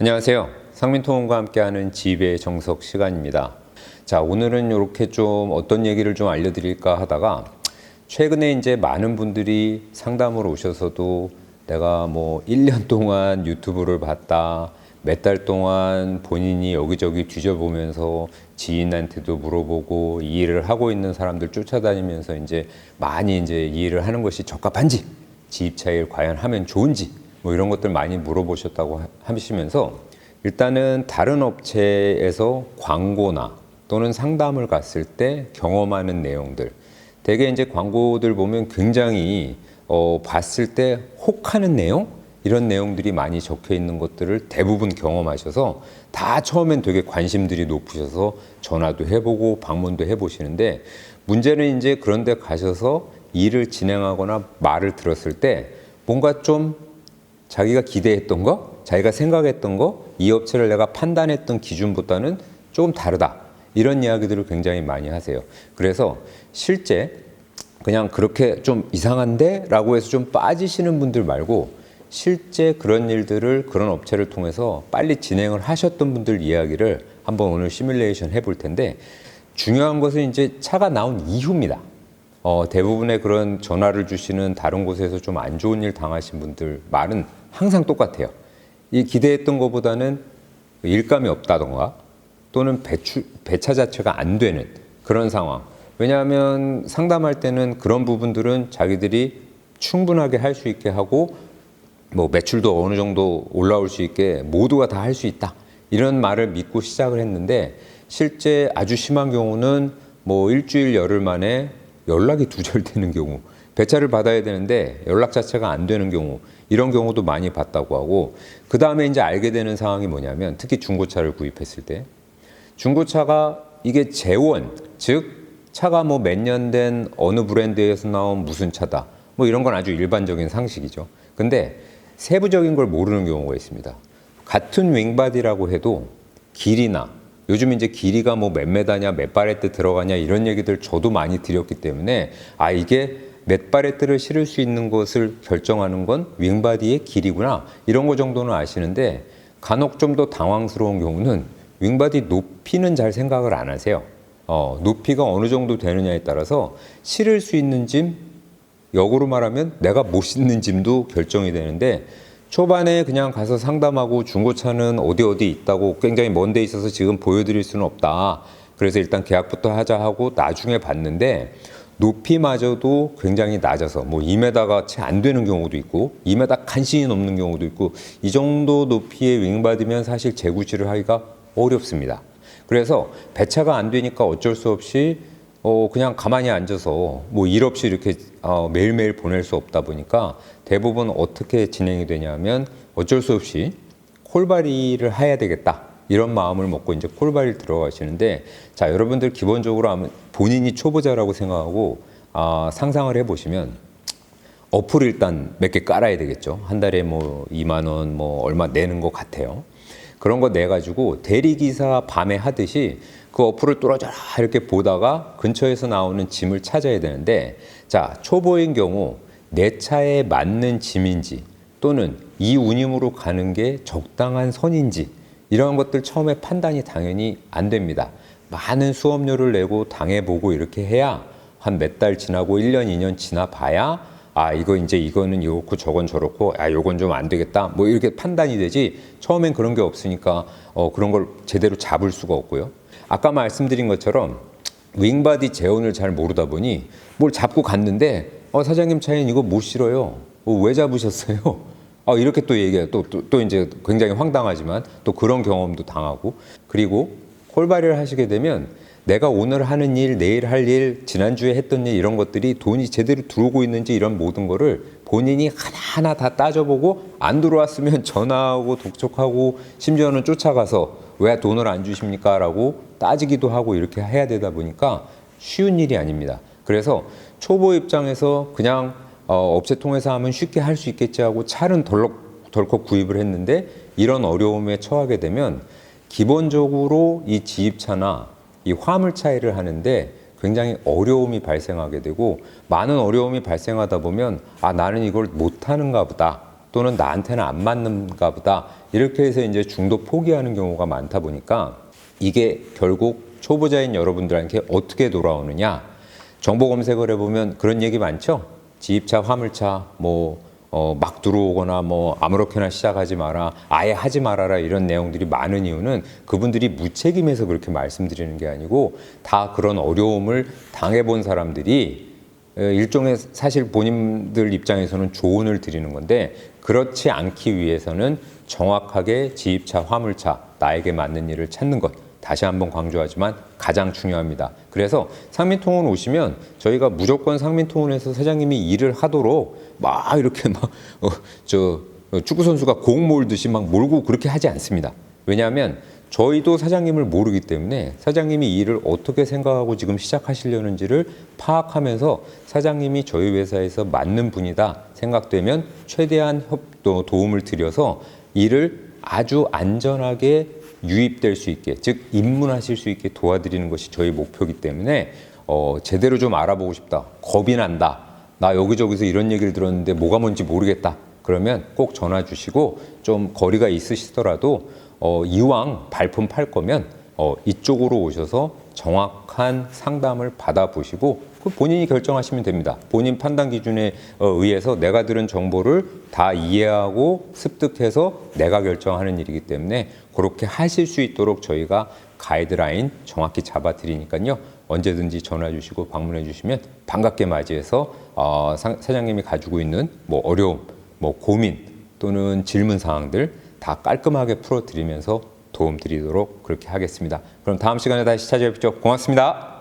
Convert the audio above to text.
안녕하세요. 상민통운과 함께하는 지배의 정석 시간입니다. 자, 오늘은 이렇게 좀 어떤 얘기를 좀 알려드릴까 하다가 최근에 이제 많은 분들이 상담으로 오셔서도 내가 뭐 1년 동안 유튜브를 봤다, 몇 달 동안 본인이 여기저기 뒤져보면서 지인한테도 물어보고 이 일을 하고 있는 사람들 쫓아다니면서 이제 많이 이제 이 일을 하는 것이 적합한지, 지입차익을 과연 하면 좋은지 뭐 이런 것들 많이 물어보셨다고 하시면서 일단은 다른 업체에서 광고나 또는 상담을 갔을 때 경험하는 내용들, 대개 이제 광고들 보면 굉장히 봤을 때 혹하는 내용, 이런 내용들이 많이 적혀 있는 것들을 대부분 경험하셔서 다 처음엔 되게 관심들이 높으셔서 전화도 해보고 방문도 해보시는데, 문제는 이제 그런 데 가셔서 일을 진행하거나 말을 들었을 때 뭔가 좀 자기가 기대했던 거, 자기가 생각했던 거, 이 업체를 내가 판단했던 기준보다는 조금 다르다, 이런 이야기들을 굉장히 많이 하세요. 그래서 실제 그냥 그렇게 좀 이상한데? 라고 해서 좀 빠지시는 분들 말고, 실제 그런 일들을 그런 업체를 통해서 빨리 진행을 하셨던 분들 이야기를 한번 오늘 시뮬레이션 해볼 텐데, 중요한 것은 이제 차가 나온 이후입니다. 대부분의 그런 전화를 주시는 다른 곳에서 좀 안 좋은 일 당하신 분들 말은 항상 똑같아요. 이 기대했던 것보다는 일감이 없다던가 또는 배차 자체가 안 되는 그런 상황. 왜냐하면 상담할 때는 그런 부분들은 자기들이 충분하게 할 수 있게 하고 뭐 매출도 어느 정도 올라올 수 있게 모두가 다 할 수 있다, 이런 말을 믿고 시작을 했는데, 실제 아주 심한 경우는 뭐 일주일 열흘 만에 연락이 두절되는 경우, 배차를 받아야 되는데 연락 자체가 안 되는 경우, 이런 경우도 많이 봤다고 하고, 그 다음에 이제 알게 되는 상황이 뭐냐면, 특히 중고차를 구입했을 때 중고차가 이게 재원, 즉 차가 뭐 몇 년 된 어느 브랜드에서 나온 무슨 차다, 뭐 이런 건 아주 일반적인 상식이죠. 근데 세부적인 걸 모르는 경우가 있습니다. 같은 윙바디라고 해도 길이나, 요즘 이제 길이가 뭐 몇 메다냐, 몇 바레트 들어가냐, 이런 얘기들 저도 많이 드렸기 때문에 이게 몇 바레트를 실을 수 있는 것을 결정하는 건 윙바디의 길이구나, 이런 거 정도는 아시는데, 간혹 좀 더 당황스러운 경우는 윙바디 높이는 잘 생각을 안 하세요. 높이가 어느 정도 되느냐에 따라서 실을 수 있는 짐, 역으로 말하면 내가 못 싣는 짐도 결정이 되는데, 초반에 그냥 가서 상담하고 중고차는 어디 있다고 굉장히 먼 데 있어서 지금 보여드릴 수는 없다, 그래서 일단 계약부터 하자 하고 나중에 봤는데 높이마저도 굉장히 낮아서 뭐 2m가 채 안 되는 경우도 있고 2m 간신히 넘는 경우도 있고, 이 정도 높이의 윙바디면 사실 재구시를 하기가 어렵습니다. 그래서 배차가 안 되니까 어쩔 수 없이 그냥 가만히 앉아서 뭐 일 없이 이렇게 매일매일 보낼 수 없다 보니까 대부분 어떻게 진행이 되냐면, 어쩔 수 없이 콜바리를 해야 되겠다, 이런 마음을 먹고 이제 콜바리를 들어가시는데, 자, 여러분들 기본적으로 본인이 초보자라고 생각하고 상상을 해보시면, 어플을 일단 몇 개 깔아야 되겠죠. 한 달에 뭐 2만 원 뭐 얼마 내는 것 같아요. 그런 거 내가지고 대리기사 밤에 하듯이 그 어플을 뚫어져라 이렇게 보다가 근처에서 나오는 짐을 찾아야 되는데, 자, 초보인 경우 내 차에 맞는 짐인지 또는 이 운임으로 가는 게 적당한 선인지, 이런 것들 처음에 판단이 당연히 안 됩니다. 많은 수업료를 내고 당해보고 이렇게 해야 한 몇 달 지나고 1년, 2년 지나 봐야 이거는 이렇고 저건 저렇고 요건 좀 안 되겠다, 뭐 이렇게 판단이 되지, 처음엔 그런 게 없으니까 그런 걸 제대로 잡을 수가 없고요. 아까 말씀드린 것처럼 윙바디 재원을 잘 모르다 보니 뭘 잡고 갔는데 사장님 차에는 이거 못 실어요. 왜 잡으셨어요? 이렇게 또 얘기해요. 또 이제 굉장히 황당하지만 또 그런 경험도 당하고, 그리고 콜바리를 하시게 되면 내가 오늘 하는 일, 내일 할 일, 지난주에 했던 일, 이런 것들이 돈이 제대로 들어오고 있는지 이런 모든 거를 본인이 하나하나 다 따져보고, 안 들어왔으면 전화하고 독촉하고 심지어는 쫓아가서 왜 돈을 안 주십니까? 라고 따지기도 하고, 이렇게 해야 되다 보니까 쉬운 일이 아닙니다. 그래서 초보 입장에서 그냥 업체 통해서 하면 쉽게 할 수 있겠지 하고 차는 덜컥 구입을 했는데, 이런 어려움에 처하게 되면 기본적으로 이 지입차나 이 화물 차이를 하는데 굉장히 어려움이 발생하게 되고, 많은 어려움이 발생하다 보면 나는 이걸 못하는가 보다, 또는 나한테는 안 맞는가 보다 이렇게 해서 이제 중도 포기하는 경우가 많다 보니까 이게 결국 초보자인 여러분들한테 어떻게 돌아오느냐. 정보 검색을 해보면 그런 얘기 많죠. 지입차, 화물차, 막 들어오거나 아무렇게나 시작하지 마라, 아예 하지 말아라 이런 내용들이 많은 이유는 그분들이 무책임해서 그렇게 말씀드리는 게 아니고 다 그런 어려움을 당해본 사람들이 일종의 사실 본인들 입장에서는 조언을 드리는 건데 그렇지 않기 위해서는 정확하게 지입차, 화물차, 나에게 맞는 일을 찾는 것. 다시 한번 강조하지만 가장 중요합니다. 그래서 상민통운 오시면 저희가 무조건 상민통운에서 사장님이 일을 하도록 막 이렇게 축구 선수가 공 몰듯이 막 몰고 그렇게 하지 않습니다. 왜냐하면 저희도 사장님을 모르기 때문에 사장님이 일을 어떻게 생각하고 지금 시작하시려는지를 파악하면서 사장님이 저희 회사에서 맞는 분이다 생각되면 최대한 도움을 드려서 일을 아주 안전하게 유입될 수 있게, 즉 입문하실 수 있게 도와드리는 것이 저희 목표이기 때문에 제대로 좀 알아보고 싶다, 겁이 난다, 나 여기저기서 이런 얘기를 들었는데 뭐가 뭔지 모르겠다, 그러면 꼭 전화 주시고 좀 거리가 있으시더라도 이왕 발품 팔 거면 이쪽으로 오셔서 정확한 상담을 받아보시고 본인이 결정하시면 됩니다. 본인 판단 기준에 의해서 내가 들은 정보를 다 이해하고 습득해서 내가 결정하는 일이기 때문에 그렇게 하실 수 있도록 저희가 가이드라인 정확히 잡아드리니까요. 언제든지 전화 주시고 방문해 주시면 반갑게 맞이해서 사장님이 가지고 있는 어려움, 고민 또는 질문 사항들 다 깔끔하게 풀어드리면서 도움 드리도록 그렇게 하겠습니다. 그럼 다음 시간에 다시 찾아뵙죠. 고맙습니다.